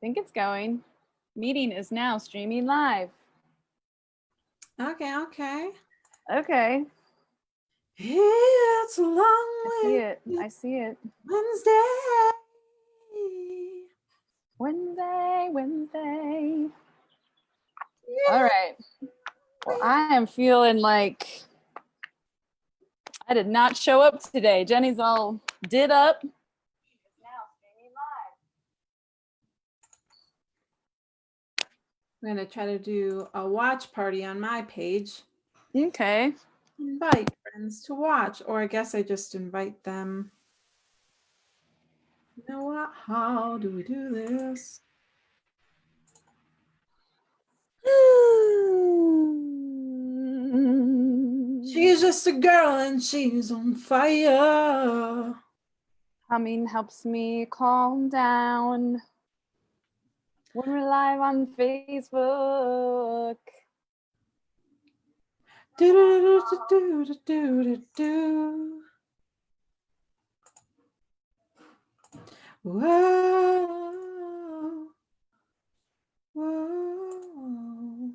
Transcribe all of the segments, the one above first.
think it's going. Meeting is now streaming live. Okay, okay. Okay. It's a long I see it. Wednesday. Wednesday. Yeah. All right. Well, I am feeling like I did not show up today. Jenny's all did up. It's now streaming live. I'm going to try to do a watch party on my page. Okay. Invite friends to watch, or I guess I just invite them. You know what? How do we do this? She's just a girl and she's on fire. Humming helps me calm down when we're live on Facebook. Do do do do do do do. Whoa, whoa,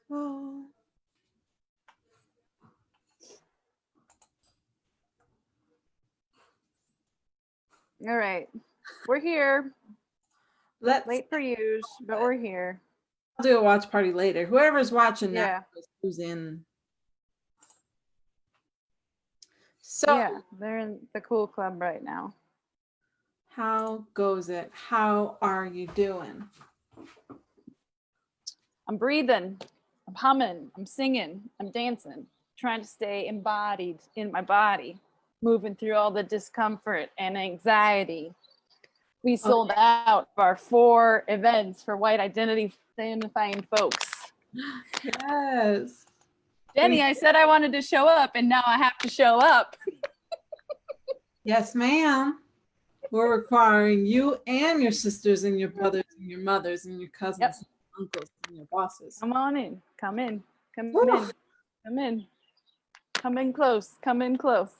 whoa. All right, we're here. Let's Late for you, but we're here. I'll do a watch party later. Whoever's watching Yeah. that who's in. So yeah, they're in the cool club right now. How goes it? How are you doing? I'm breathing, I'm humming, I'm singing, I'm dancing, trying to stay embodied in my body, moving through all the discomfort and anxiety. We sold out of our 4 events for white identity identifying folks. Yes. Jenny, I said I wanted to show up and now I have to show up. Yes, ma'am. We're requiring you and your sisters and your brothers and your mothers and your cousins, Yep. and uncles and your bosses. Come on in, come in, come Woo. in, come in, come in close, come in close.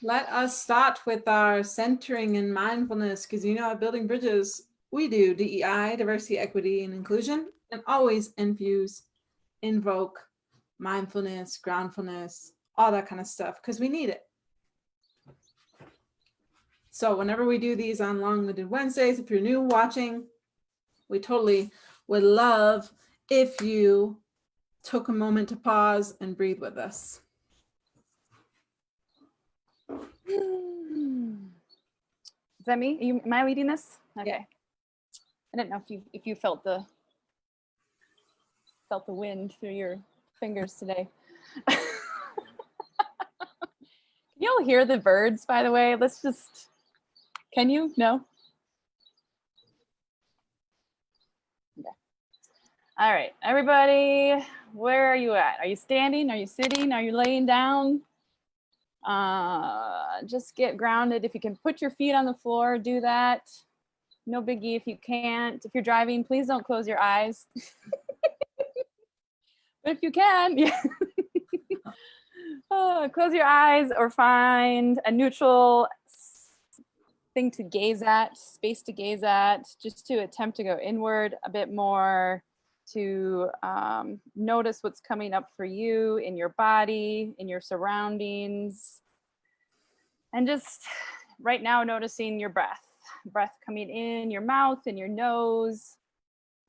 Let us start with our centering and mindfulness, because you know at Building Bridges, we do DEI, diversity, equity, and inclusion, and always invoke mindfulness, groundfulness, all that kind of stuff, because we need it. So whenever we do these on Long-Winded Wednesdays, if you're new watching, we totally would love if you took a moment to pause and breathe with us. Is that me? Am I leading this? Okay. Yeah. I didn't know if you felt the wind through your fingers today. Can you all hear the birds, by the way? Let's just, can you? No? Okay. All right, everybody, where are you at? Are you standing? Are you sitting? Are you laying down? Just get grounded. If you can put your feet on the floor, do that. No biggie if you can't. If you're driving, please don't close your eyes. But if you can, yeah. Close your eyes or find a neutral thing to gaze at, space to gaze at, just to attempt to go inward a bit more, to notice what's coming up for you in your body, in your surroundings. And just right now noticing your breath coming in your mouth, in your nose,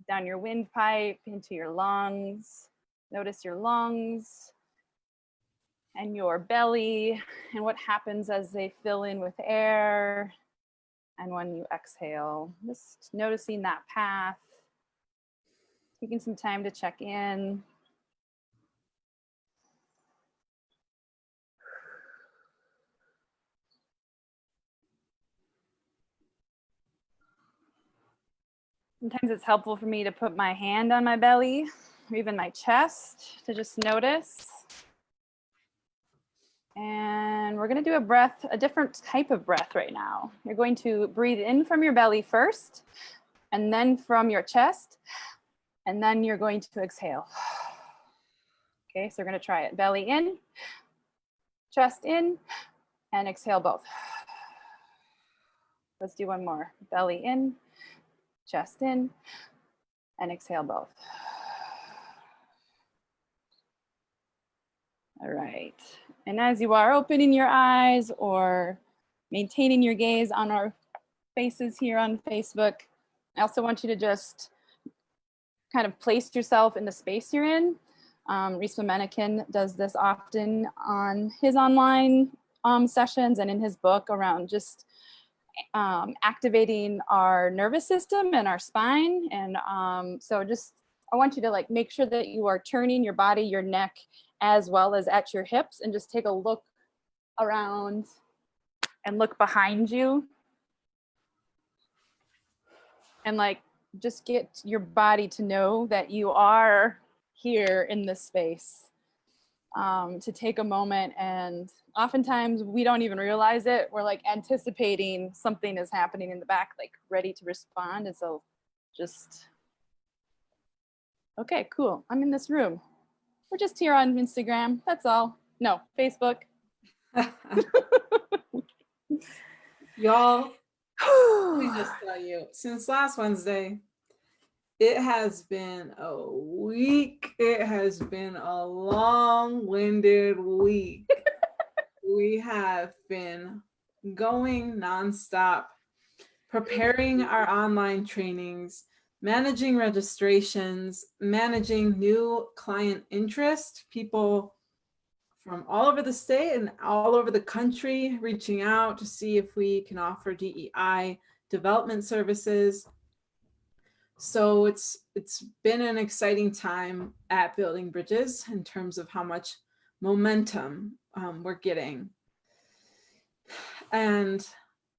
down your windpipe, into your lungs. Notice your lungs and your belly and what happens as they fill in with air. And when you exhale, just noticing that path, taking some time to check in. Sometimes it's helpful for me to put my hand on my belly or even my chest to just notice. And we're going to do a different type of breath right now. You're going to breathe in from your belly first, and then from your chest, and then you're going to exhale. Okay, so we're going to try it. Belly in, chest in, and exhale both. Let's do one more. Belly in, chest in, and exhale both. All right. And as you are opening your eyes or maintaining your gaze on our faces here on Facebook, I also want you to just kind of place yourself in the space you're in. Reese Menikin does this often on his online sessions and in his book around just activating our nervous system and our spine. And so just, I want you to like make sure that you are turning your body, your neck, as well as at your hips, and just take a look around and look behind you. And like, just get your body to know that you are here in this space. To take a moment, and oftentimes we don't even realize it. We're like anticipating something is happening in the back, like ready to respond. And so just, okay, cool. I'm in this room. We're just here on Instagram. That's all. No, Facebook. Y'all, let me just tell you, since last Wednesday, it has been a week. It has been a long-winded week. We have been going nonstop, preparing our online trainings, managing registrations, managing new client interest, people from all over the state and all over the country reaching out to see if we can offer DEI development services. So it's been an exciting time at Building Bridges in terms of how much momentum we're getting. And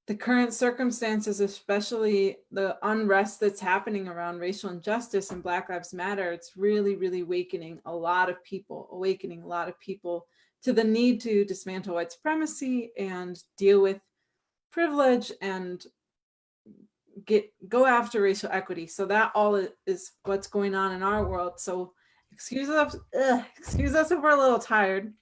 the current circumstances, especially the unrest that's happening around racial injustice and Black Lives Matter, it's really, really awakening a lot of people to the need to dismantle white supremacy and deal with privilege and go after racial equity. So that all is what's going on in our world. So excuse us if we're a little tired.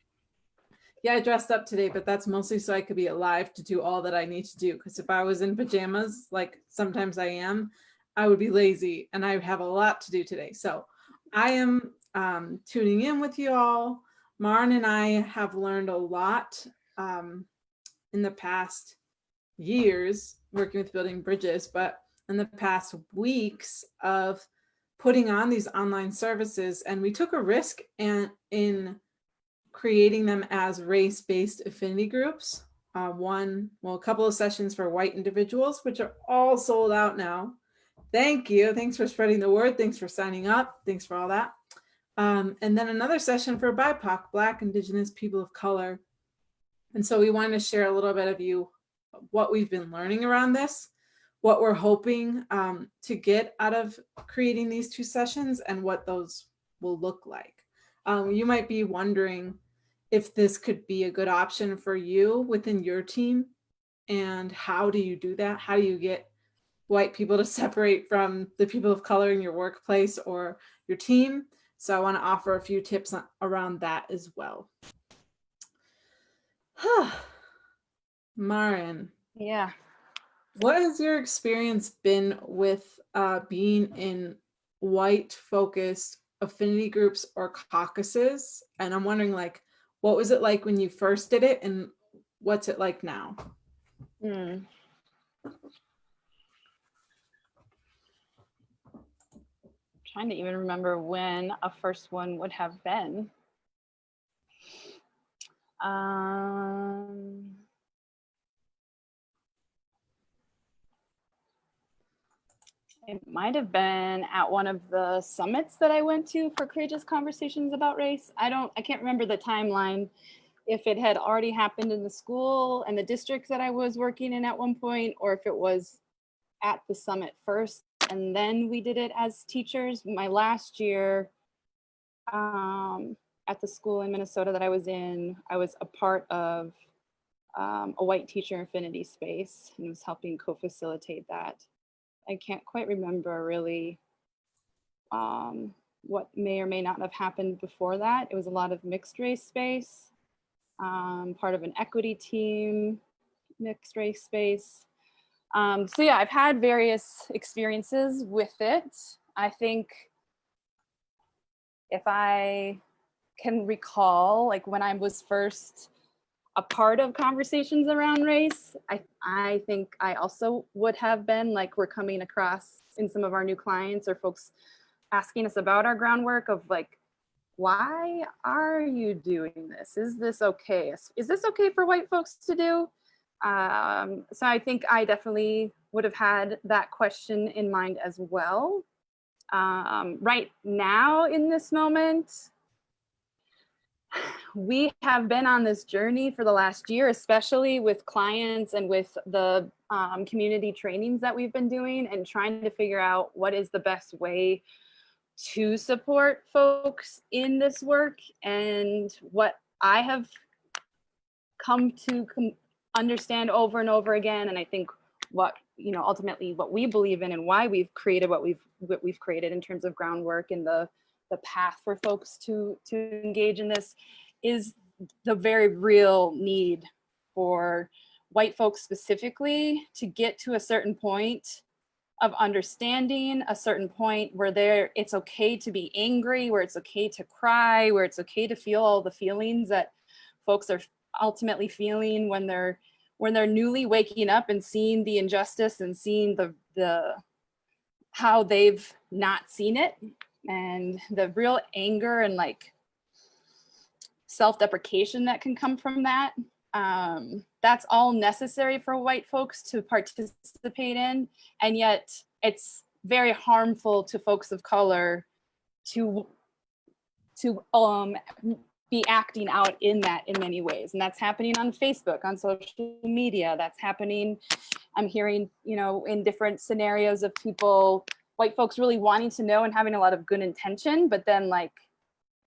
Yeah, I dressed up today, but that's mostly so I could be alive to do all that I need to do. Because if I was in pajamas, like sometimes I am, I would be lazy, and I have a lot to do today. So I am tuning in with you all. Maren and I have learned a lot in the past years working with Building Bridges, but in the past weeks of putting on these online services, and we took a risk in creating them as race-based affinity groups. A couple of sessions for white individuals, which are all sold out now. Thank you. Thanks for spreading the word. Thanks for signing up. Thanks for all that. And then another session for BIPOC, Black, Indigenous, people of color. And so we wanted to share a little bit of what we've been learning around this, what we're hoping to get out of creating these two sessions, and what those will look like. You might be wondering if this could be a good option for you within your team, and how do you do that? How do you get white people to separate from the people of color in your workplace or your team? So I want to offer a few tips around that as well. Maren. Yeah. What has your experience been with being in white-focused affinity groups or caucuses? And I'm wondering, like, what was it like when you first did it, and what's it like now? Trying to even remember when a first one would have been. It might have been at one of the summits that I went to for Courageous Conversations About Race. I can't remember the timeline, if it had already happened in the school and the district that I was working in at one point, or if it was at the summit first and then we did it as teachers. My last year at the school in Minnesota that I was in, I was a part of a white teacher affinity space and was helping co-facilitate that. I can't quite remember really what may or may not have happened before that. It was a lot of mixed race space, part of an equity team, mixed race space. So yeah, I've had various experiences with it. I think if I can recall, like when I was first a part of conversations around race, I think I also would have been, like we're coming across in some of our new clients or folks asking us about our groundwork of like, why are you doing this? Is this okay? Is this okay for white folks to do? So I think I definitely would have had that question in mind as well. Right now in this moment, we have been on this journey for the last year, especially with clients and with the community trainings that we've been doing and trying to figure out what is the best way to support folks in this work. And what I have come to understand over and over again, and I think what, you know, ultimately what we believe in and why we've created what we've created in terms of groundwork and the path for folks to engage in this is the very real need for white folks specifically to get to a certain point of understanding, a certain point where it's okay to be angry, where it's okay to cry, where it's okay to feel all the feelings that folks are ultimately feeling when they're newly waking up and seeing the injustice and seeing the how they've not seen it, and the real anger and like self-deprecation that can come from that. That's all necessary for white folks to participate in, and yet it's very harmful to folks of color to be acting out in that in many ways. And that's happening on Facebook, on social media. That's happening, I'm hearing, you know, in different scenarios of people, white folks really wanting to know and having a lot of good intention, but then like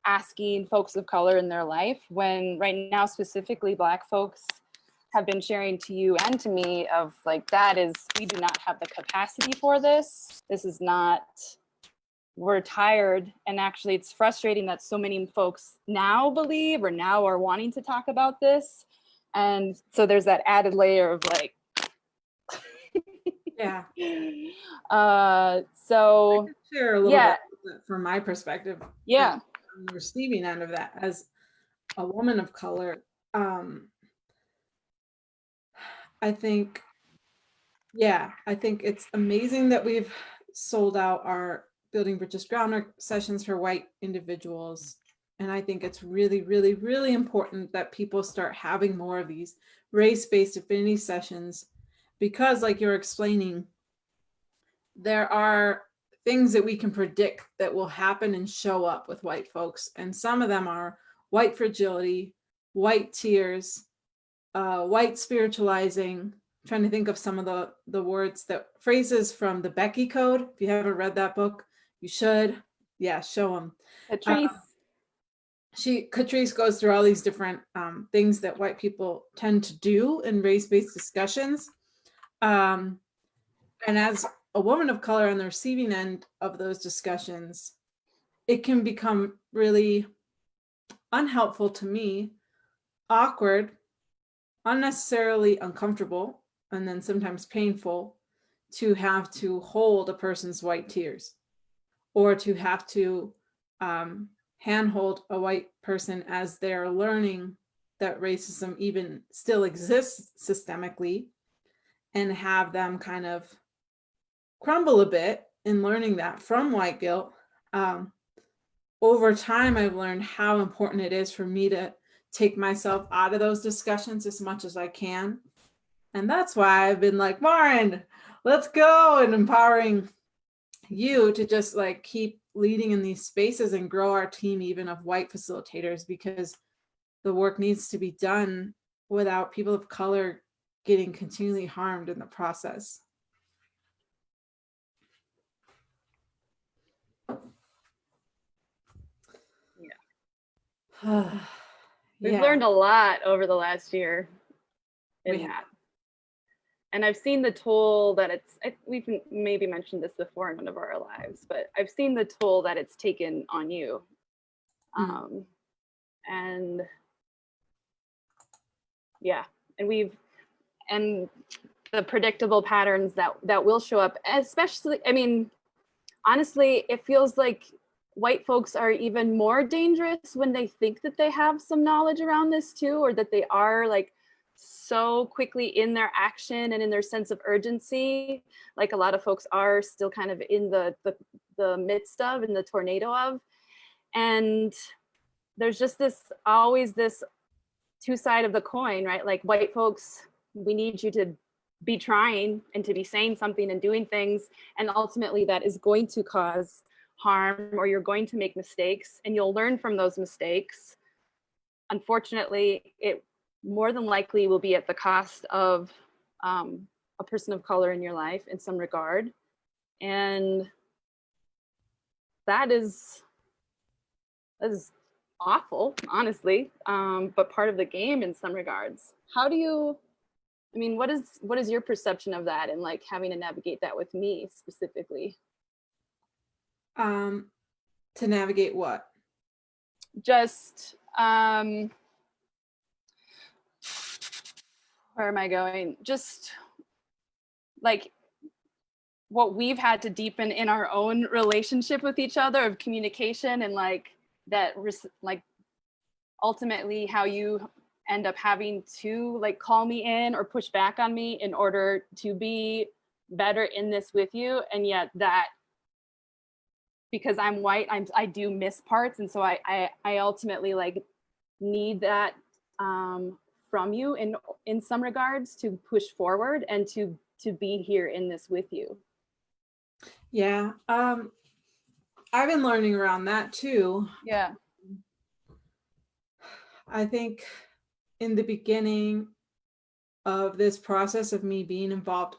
asking folks of color in their life, when right now specifically Black folks have been sharing to you and to me of like, we do not have the capacity for this. This is not, we're tired. And actually it's frustrating that so many folks now believe or now are wanting to talk about this. And so there's that added layer of like, Yeah. So I could share a little yeah, bit from my perspective. yeah, On the receiving end of that, as a woman of color, I think, I think it's amazing that we've sold out our Building Bridges groundwork sessions for white individuals. And I think it's really, really, really important that people start having more of these race-based affinity sessions, because like you're explaining, there are things that we can predict that will happen and show up with white folks. And some of them are white fragility, white tears, white spiritualizing. I'm trying to think of some of the words, that phrases from the Becky Code. If you haven't read that book, you should. Yeah, show them. Catrice goes through all these different things that white people tend to do in race-based discussions. And as a woman of color on the receiving end of those discussions, it can become really unhelpful to me, awkward, unnecessarily uncomfortable, and then sometimes painful to have to hold a person's white tears, or to have to handhold a white person as they're learning that racism even still exists systemically, and have them kind of crumble a bit in learning that from white guilt. Over time, I've learned how important it is for me to take myself out of those discussions as much as I can. And that's why I've been like, Maren, let's go, and empowering you to just like keep leading in these spaces and grow our team even of white facilitators, because the work needs to be done without people of color getting continually harmed in the process. We've learned a lot over the last year in that. And I've seen the toll that we've maybe mentioned this before in one of our lives, but I've seen the toll that it's taken on you. And yeah, and the predictable patterns that will show up, especially, I mean, honestly, it feels like white folks are even more dangerous when they think that they have some knowledge around this too, or that they are like so quickly in their action and in their sense of urgency, like a lot of folks are still kind of in the midst of, in the tornado of. And there's just always this two side of the coin, right? Like, white folks, we need you to be trying and to be saying something and doing things, and ultimately that is going to cause harm, or you're going to make mistakes and you'll learn from those mistakes. Unfortunately, it more than likely will be at the cost of a person of color in your life in some regard. And that is awful, honestly, but part of the game in some regards. How do you, I mean, what is your perception of that, and like having to navigate that with me specifically? To navigate what? Just where am I going? Just like what we've had to deepen in our own relationship with each other, of communication, and like that, like ultimately how you end up having to like call me in or push back on me in order to be better in this with you. And yet that, because I'm white, I do miss parts, and so I ultimately like need that from you in some regards to push forward and to be here in this with you. Yeah, I've been learning around that too. Yeah. I think in the beginning of this process of me being involved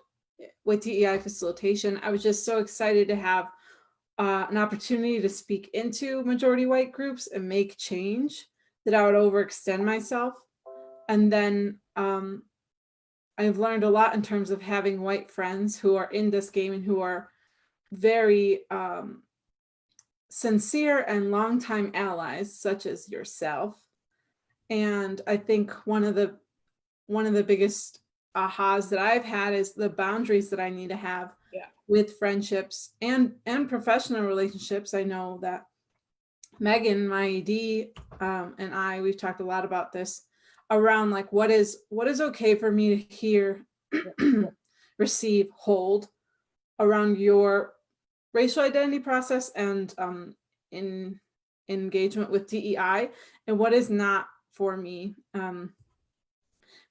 with DEI facilitation, I was just so excited to have an opportunity to speak into majority white groups and make change that I would overextend myself. And then I've learned a lot in terms of having white friends who are in this game and who are very sincere and longtime allies, such as yourself. And I think one of the biggest ahas that I've had is the boundaries that I need to have with friendships and professional relationships. I know that Megan, my ED, and we've talked a lot about this around like what is okay for me to hear, receive, hold around your racial identity process and in engagement with DEI, and what is not for me.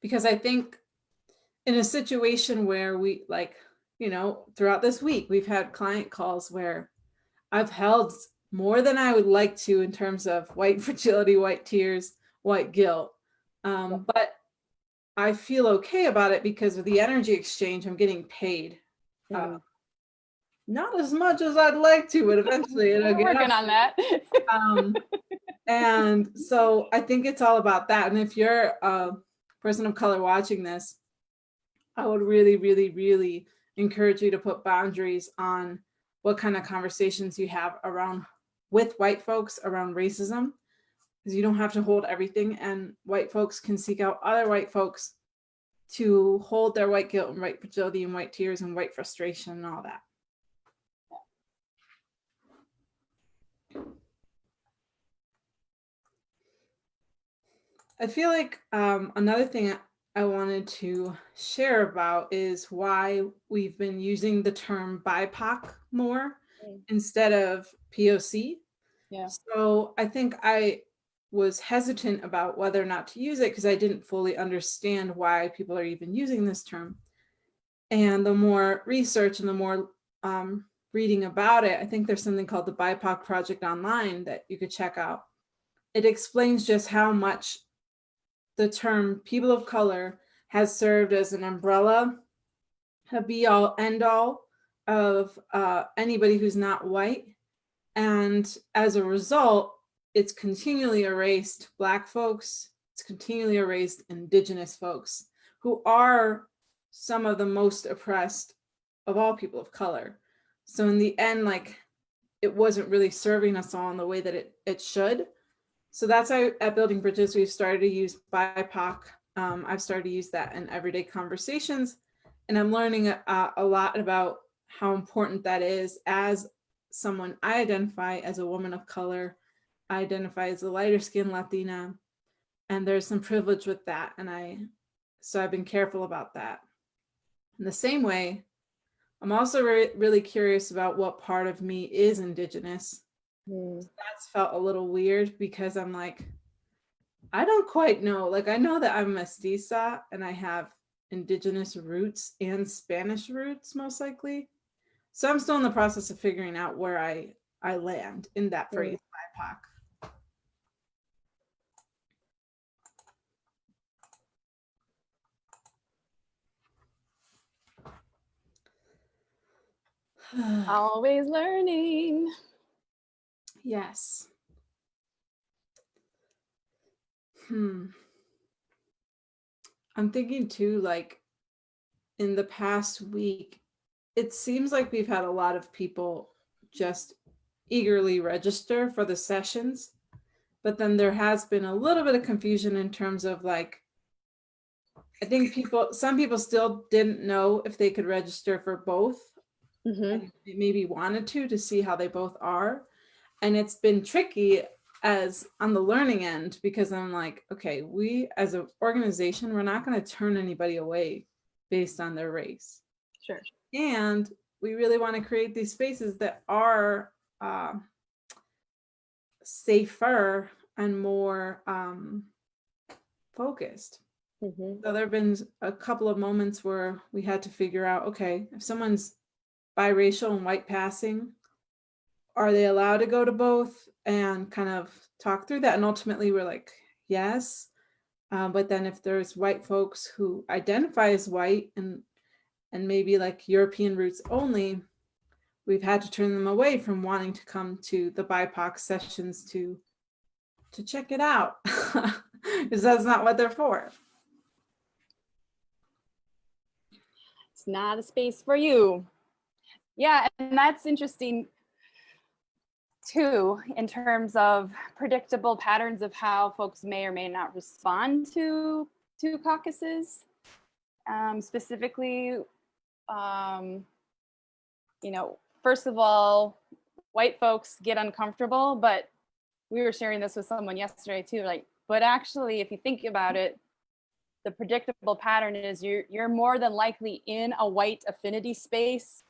Because I think in a situation where we, like, you know, throughout this week, we've had client calls where I've held more than I would like to in terms of white fragility, white tears, white guilt. But I feel okay about it because of the energy exchange. I'm getting paid. Not as much as I'd like to, but eventually it'll get working on that. And so I think it's all about that. And if you're a person of color watching this, I would really, really, really encourage you to put boundaries on what kind of conversations you have around with white folks around racism, because you don't have to hold everything, and white folks can seek out other white folks to hold their white guilt and white fragility and white tears and white frustration and all that. I feel like another thing I wanted to share about is why we've been using the term BIPOC more instead of POC. Yeah. So I think I was hesitant about whether or not to use it because I didn't fully understand why people are even using this term. And the more research and the more reading about it, I think there's something called the BIPOC Project online that you could check out. It explains just how much the term people of color has served as an umbrella, a be all end all of anybody who's not white. And as a result, it's continually erased Black folks, it's continually erased Indigenous folks, who are some of the most oppressed of all people of color. So in the end, like, it wasn't really serving us all in the way that it should. So that's why at Building Bridges, we've started to use BIPOC. I've started to use that in everyday conversations. And I'm learning a lot about how important that is as someone. I identify as a woman of color. I identify as a lighter skinned Latina. And there's some privilege with that. So I've been careful about that. In the same way, I'm also really curious about what part of me is Indigenous. That's felt a little weird because I'm like, I don't quite know. Like, I know that I'm mestiza and I have Indigenous roots and Spanish roots, most likely. So I'm still in the process of figuring out where I land in that phrase, BIPOC. Always learning. Yes. I'm thinking too, like in the past week, it seems like we've had a lot of people just eagerly register for the sessions, but then there has been a little bit of confusion in terms of like, I think some people still didn't know if they could register for both. They maybe wanted to see how they both are. And it's been tricky as on the learning end, because I'm like, okay, we as an organization, we're not going to turn anybody away based on their race. Sure. And we really want to create these spaces that are safer and more focused. So there have been a couple of moments where we had to figure out, okay, if someone's biracial and white passing, are they allowed to go to both, and kind of talk through that? And ultimately we're like, yes. But then if there's white folks who identify as white and maybe like European roots only, we've had to turn them away from wanting to come to the BIPOC sessions to check it out, because that's not what they're for. It's not a space for you. Yeah, and that's interesting too, in terms of predictable patterns of how folks may or may not respond to caucuses. Specifically, you know, first of all, white folks get uncomfortable, but we were sharing this with someone yesterday too, like, but actually, if you think about it, the predictable pattern is you're more than likely in a white affinity space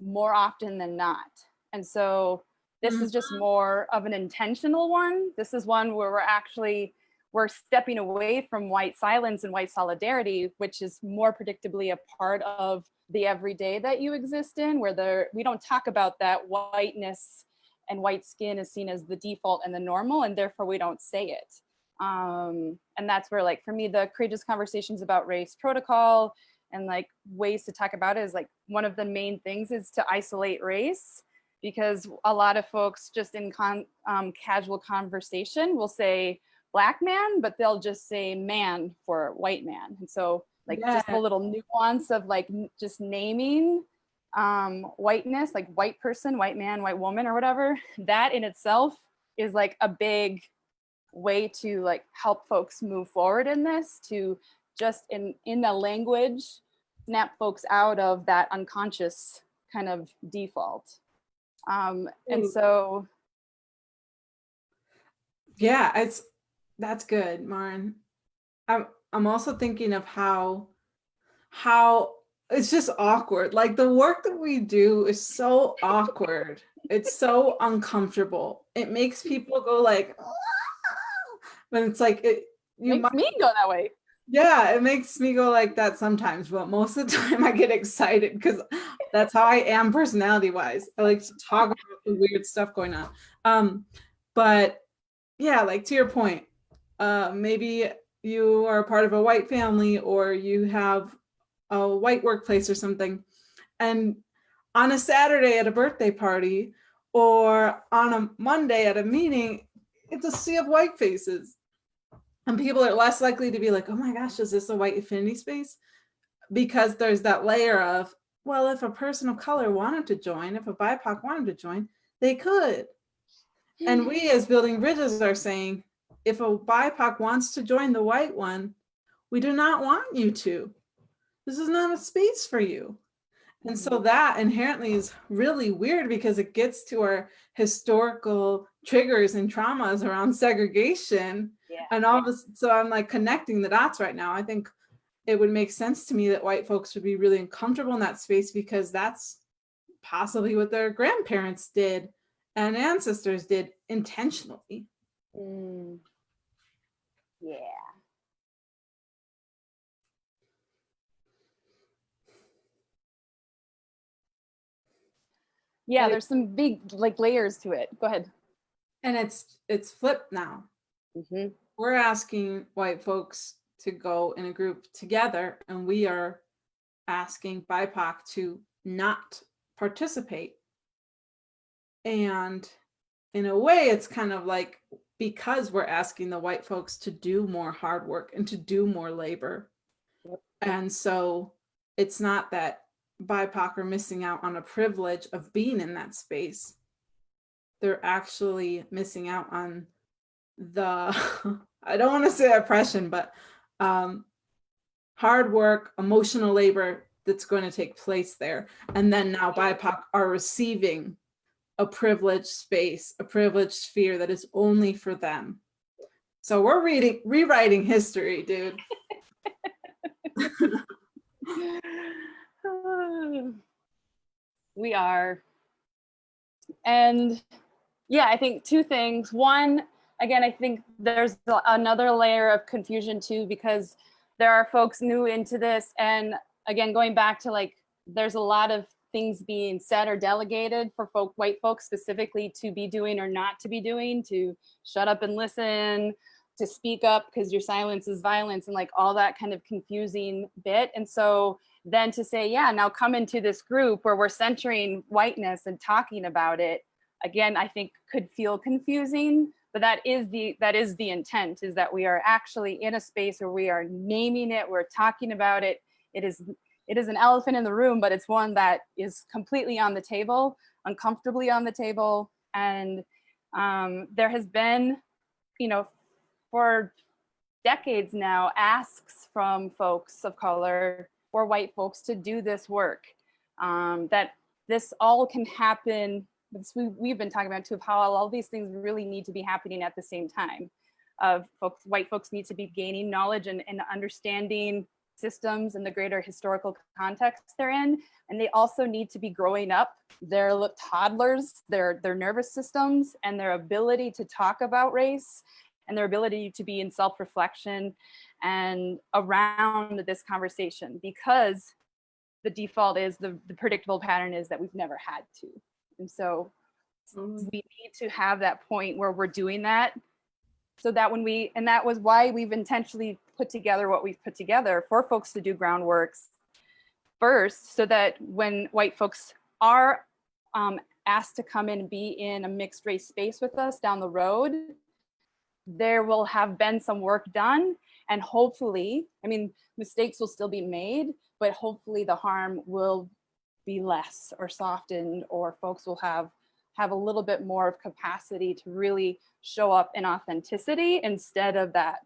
more often than not. And so this is just more of an intentional one. This is one where we're stepping away from white silence and white solidarity, which is more predictably a part of the everyday that you exist in, where we don't talk about that whiteness and white skin is seen as the default and the normal, and therefore we don't say it. And that's where, like, for me, the courageous conversations about race protocol and like ways to talk about it is like one of the main things is to isolate race, because a lot of folks just in casual conversation will say Black man, but they'll just say man for white man. And so like just a little nuance of like just naming whiteness, like white person, white man, white woman, or whatever, that in itself is like a big way to like help folks move forward in this, to just in the language snap folks out of that unconscious kind of default. And so yeah, that's good, Maren. I'm also thinking of how it's just awkward. Like the work that we do is so awkward. It's so uncomfortable. It makes people go like, but it's like makes me go that way. Yeah, it makes me go like that sometimes, but most of the time I get excited because that's how I am personality wise. I like to talk about the weird stuff going on. But yeah, like to your point, maybe you are part of a white family or you have a white workplace or something, and on a Saturday at a birthday party or on a Monday at a meeting, it's a sea of white faces. And people are less likely to be like, oh my gosh, is this a white affinity space? Because there's that layer of, well, if a person of color wanted to join, if a BIPOC wanted to join, they could. And we as Building Bridges are saying, if a BIPOC wants to join the white one, we do not want you to. This is not a space for you. And so Mhm. that inherently is really weird because it gets to our historical triggers and traumas around segregation. Yeah. And all of this, so I'm like connecting the dots right now. I think it would make sense to me that white folks would be really uncomfortable in that space because that's possibly what their grandparents did and ancestors did intentionally. Mm. Yeah. Yeah, there's some big like layers to it. Go ahead. And it's flipped now. Mm-hmm. We're asking white folks to go in a group together, and we are asking BIPOC to not participate. And in a way, it's kind of like because we're asking the white folks to do more hard work and to do more labor. Yep. And so it's not that BIPOC are missing out on a privilege of being in that space. They're actually missing out on the, I don't want to say oppression, but hard work, emotional labor that's going to take place there. And then now BIPOC are receiving a privileged space, a privileged sphere that is only for them. So we're rewriting history, dude. We are. And yeah, I think two things. One, again, I think there's another layer of confusion too, because there are folks new into this. And again, going back to like, there's a lot of things being said or delegated for white folks specifically to be doing or not to be doing, to shut up and listen, to speak up because your silence is violence, and like all that kind of confusing bit. And so then to say, yeah, now come into this group where we're centering whiteness and talking about it, again, I think could feel confusing, but that is the intent, is that we are actually in a space where we are naming it, we're talking about it. It is an elephant in the room, but it's one that is completely on the table, uncomfortably on the table. And there has been, for decades now, asks from folks of color or white folks to do this work, that this all can happen. We've been talking about too, of how all these things really need to be happening at the same time. White folks need to be gaining knowledge and understanding systems and the greater historical context they're in, and they also need to be growing up their toddlers, their nervous systems, and their ability to talk about race, and their ability to be in self-reflection and around this conversation, because the default is the predictable pattern is that we've never had to. And so we need to have that point where we're doing that, so that and that was why we've intentionally put together what we've put together for folks to do groundworks first, so that when white folks are asked to come in and be in a mixed race space with us down the road, there will have been some work done, and hopefully, I mean, mistakes will still be made, but hopefully the harm will be less or softened, or folks will have a little bit more of capacity to really show up in authenticity, instead of that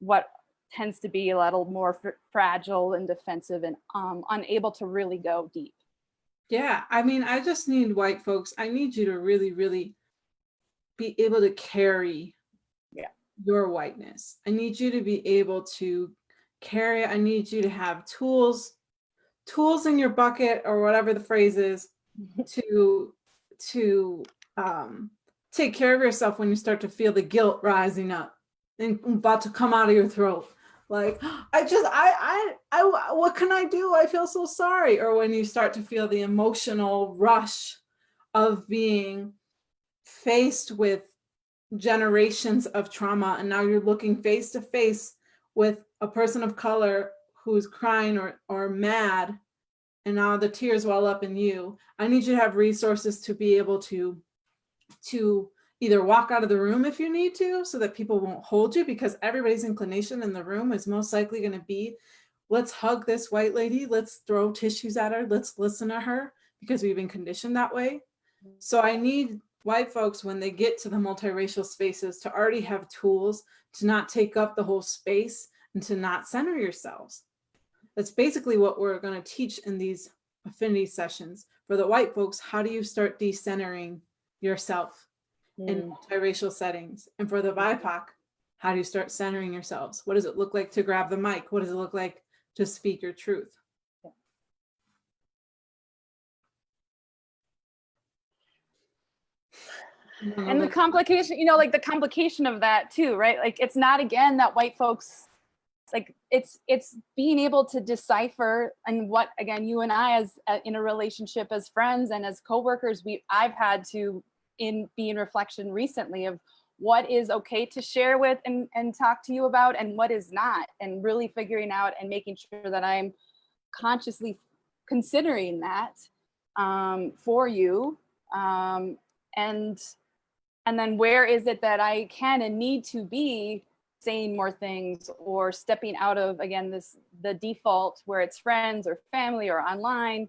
what tends to be a little more fragile and defensive and unable to really go deep. Yeah, I mean, I just need white folks. I need you to really, really be able to carry your whiteness. I need you to be able to carry it. I need you to have tools in your bucket, or whatever the phrase is, to take care of yourself when you start to feel the guilt rising up and about to come out of your throat. Like, I what can I do? I feel so sorry. Or when you start to feel the emotional rush of being faced with generations of trauma, and now you're looking face to face with a person of color who's crying or mad, and now the tears well up in you. I need you to have resources to be able to either walk out of the room if you need to, so that people won't hold you, because everybody's inclination in the room is most likely going to be, let's hug this white lady, let's throw tissues at her, let's listen to her, because we've been conditioned that way. So I need white folks, when they get to the multiracial spaces, to already have tools to not take up the whole space and to not center yourselves. That's basically what we're going to teach in these affinity sessions. For the white folks, how do you start decentering yourself in multiracial settings? And for the BIPOC, how do you start centering yourselves? What does it look like to grab the mic? What does it look like to speak your truth? And the complication, you know, like the complication of that too, right? Like it's not, again, that white folks, like it's being able to decipher, and what, again, you and I as in a relationship as friends and as coworkers, I've had to be in reflection recently of what is okay to share with and talk to you about, and what is not, and really figuring out and making sure that I'm consciously considering that for you, and then where is it that I can and need to be saying more things, or stepping out of, again, the default where it's friends or family or online.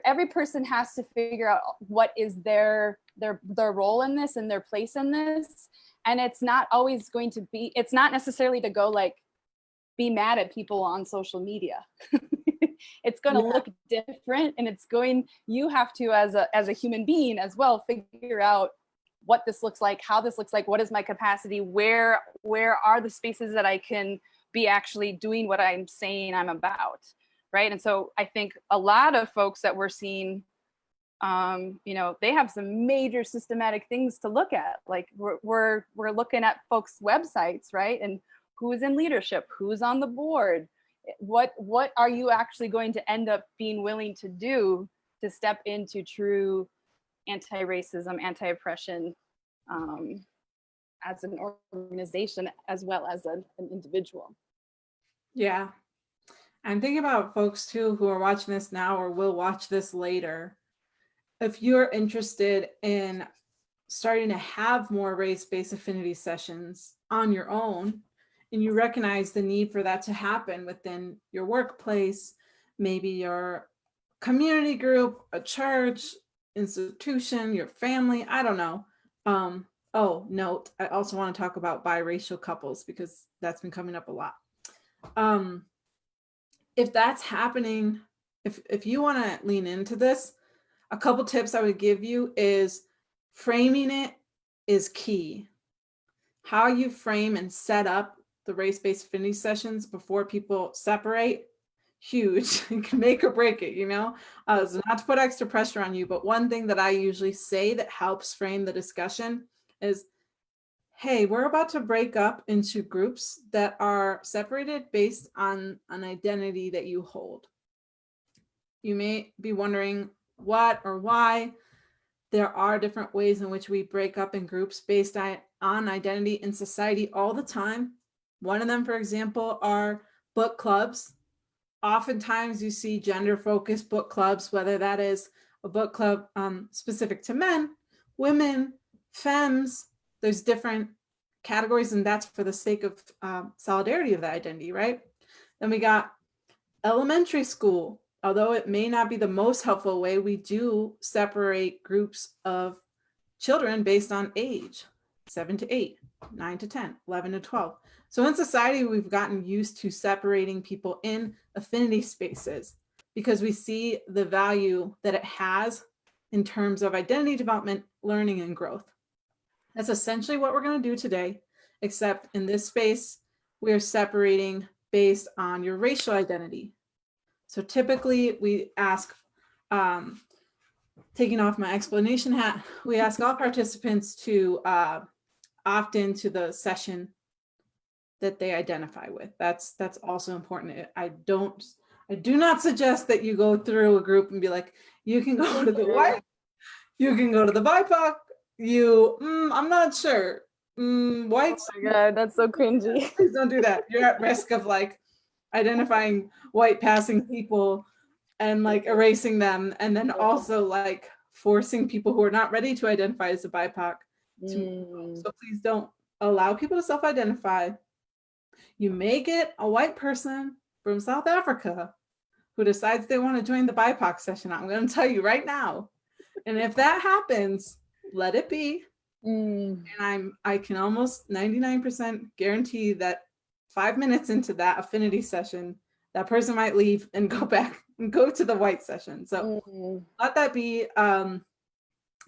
Every person has to figure out what is their role in this and their place in this. And it's not always going to be, it's not necessarily to go like be mad at people on social media. It's going to look different, and you have to, as a human being as well, figure out what this looks like, how this looks like, what is my capacity, where are the spaces that I can be actually doing what I'm saying I'm about, right? And so I think a lot of folks that we're seeing, you know, they have some major systematic things to look at. Like we're looking at folks' websites, right? And who's in leadership, who's on the board, what are you actually going to end up being willing to do to step into true anti-racism, anti-oppression, as an organization as well as an individual. Yeah. I'm thinking about folks too who are watching this now or will watch this later. If you're interested in starting to have more race-based affinity sessions on your own, and you recognize the need for that to happen within your workplace, maybe your community group, a church, institution, your family, I don't know. Oh, note, I also want to talk about biracial couples because that's been coming up a lot. If that's happening, if you want to lean into this, a couple tips I would give you is framing it is key. How you frame and set up the race-based affinity sessions before people separate, huge. It can make or break it, you know? So not to put extra pressure on you, but one thing that I usually say that helps frame the discussion is, hey, we're about to break up into groups that are separated based on an identity that you hold. You may be wondering what or why. There are different ways in which we break up in groups based on identity in society all the time. One of them, for example, are book clubs. Oftentimes you see gender-focused book clubs, whether that is a book club specific to men, women, femmes. There's different categories, and that's for the sake of solidarity of the identity, right? Then we got elementary school. Although it may not be the most helpful way, we do separate groups of children based on age, 7 to 8, 9 to 10, 11 to 12. So in society, we've gotten used to separating people in affinity spaces because we see the value that it has in terms of identity development, learning, and growth. That's essentially what we're going to do today, except in this space, we're separating based on your racial identity. So typically we ask, taking off my explanation hat, we ask all participants to opt into the session that they identify with. That's also important. I do not suggest that you go through a group and be like, you can go to the white, you can go to the BIPOC, I'm not sure. Whites. Oh my God, that's so cringy. Please don't do that. You're at risk of like identifying white passing people and like erasing them, and then also like forcing people who are not ready to identify as a BIPOC to move. So please don't allow people to self-identify. You may get a white person from South Africa who decides they want to join the BIPOC session. I'm going to tell you right now. And if that happens, let it be. And I can almost 99% guarantee that 5 minutes into that affinity session, that person might leave and go back and go to the white session. So let that be.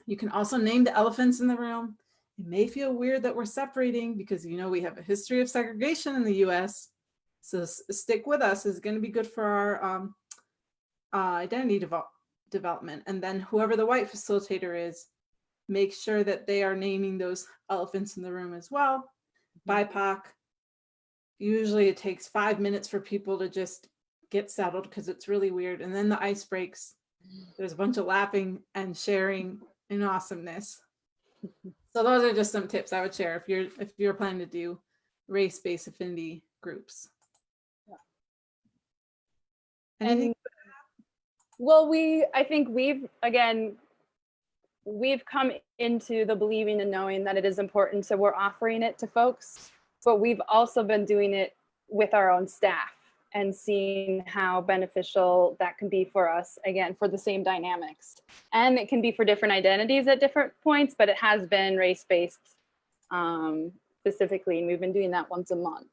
You can also name the elephants in the room. It may feel weird that we're separating because, you know, we have a history of segregation in the US. So stick with us. It's going to be good for our identity development. And then whoever the white facilitator is, make sure that they are naming those elephants in the room as well. BIPOC. Usually it takes 5 minutes for people to just get settled because it's really weird. And then the ice breaks. There's a bunch of laughing and sharing and awesomeness. So those are just some tips I would share if you're planning to do race-based affinity groups. Anything? And well, I think we've come into the believing and knowing that it is important, so we're offering it to folks, but we've also been doing it with our own staff and seeing how beneficial that can be for us, again, for the same dynamics. And it can be for different identities at different points, but it has been race-based specifically, and we've been doing that once a month.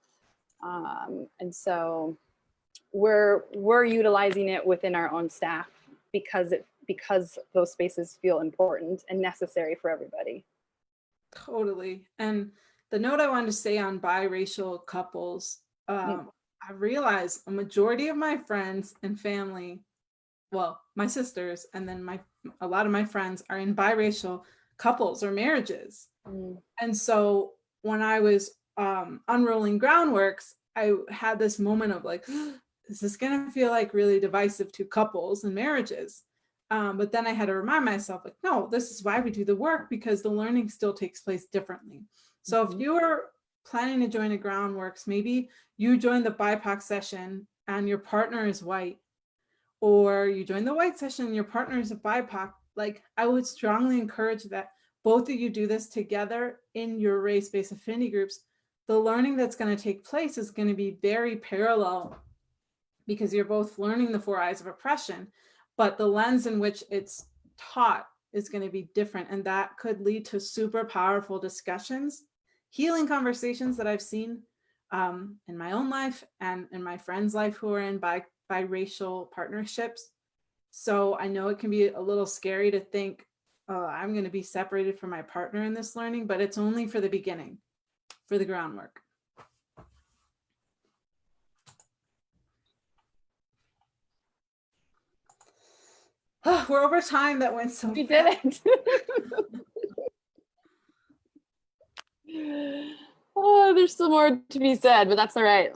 And so we're utilizing it within our own staff because those spaces feel important and necessary for everybody. Totally. And the note I wanted to say on biracial couples, I realized a majority of my friends and family, well, my sisters, and then a lot of my friends are in biracial couples or marriages. And so when I was unrolling groundworks, I had this moment of like, is this going to feel like really divisive to couples and marriages? But then I had to remind myself, like, no, this is why we do the work, because the learning still takes place differently. So if you're planning to join a groundworks, maybe you join the BIPOC session and your partner is white, or you join the white session and your partner is a BIPOC. Like, I would strongly encourage that both of you do this together in your race-based affinity groups. The learning that's going to take place is going to be very parallel because you're both learning the 4 eyes of oppression, but the lens in which it's taught is going to be different. And that could lead to super powerful discussions, healing conversations that I've seen in my own life and in my friends' life who are in biracial partnerships. So I know it can be a little scary to think, oh, I'm going to be separated from my partner in this learning, but it's only for the beginning, for the groundwork. Oh, we're over time. That went so We fast. did it. Oh, there's still more to be said, but that's all right.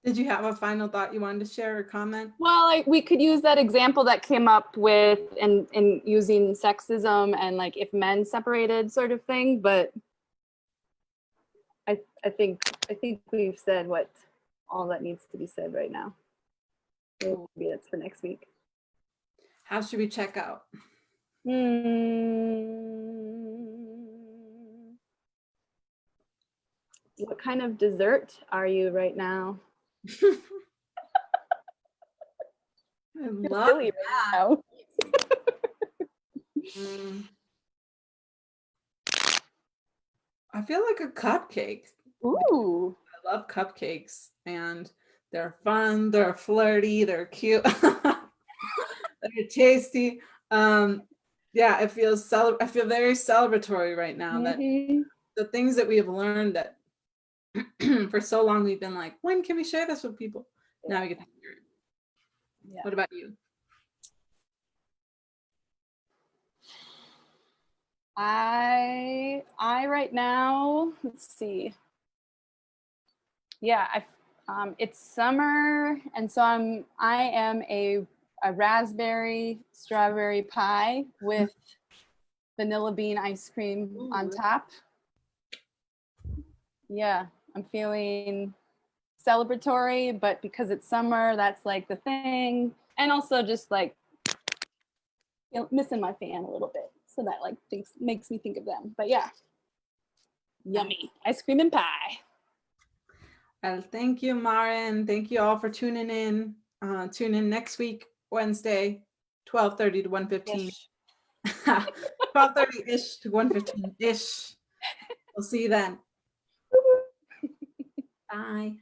Did you have a final thought you wanted to share or comment? Well, we could use that example that came up with in using sexism and like if men separated sort of thing, but I think we've said what all that needs to be said right now. Maybe that's for next week. How should we check out? What kind of dessert are you right now? I love silly that. right now. I feel like a cupcake. Ooh. I love cupcakes, and they're fun, they're flirty, they're cute, they're tasty. Yeah, I feel very celebratory right now that the things that we have learned that for so long we've been like, when can we share this with people? Yeah. Now we get to hear it. Yeah. What about you? I right now, let's see. Yeah, it's summer, and so I am a raspberry strawberry pie with vanilla bean ice cream on top. Yeah, I'm feeling celebratory, but because it's summer, that's like the thing. And also just like missing my fan a little bit. So that like makes me think of them. But yeah, yummy ice cream and pie. Well, thank you, Maren. Thank you all for tuning in. Tune in next week, Wednesday, 12:30 to 1:15. 12:30-ish to 1:15-ish. We'll see you then. Bye.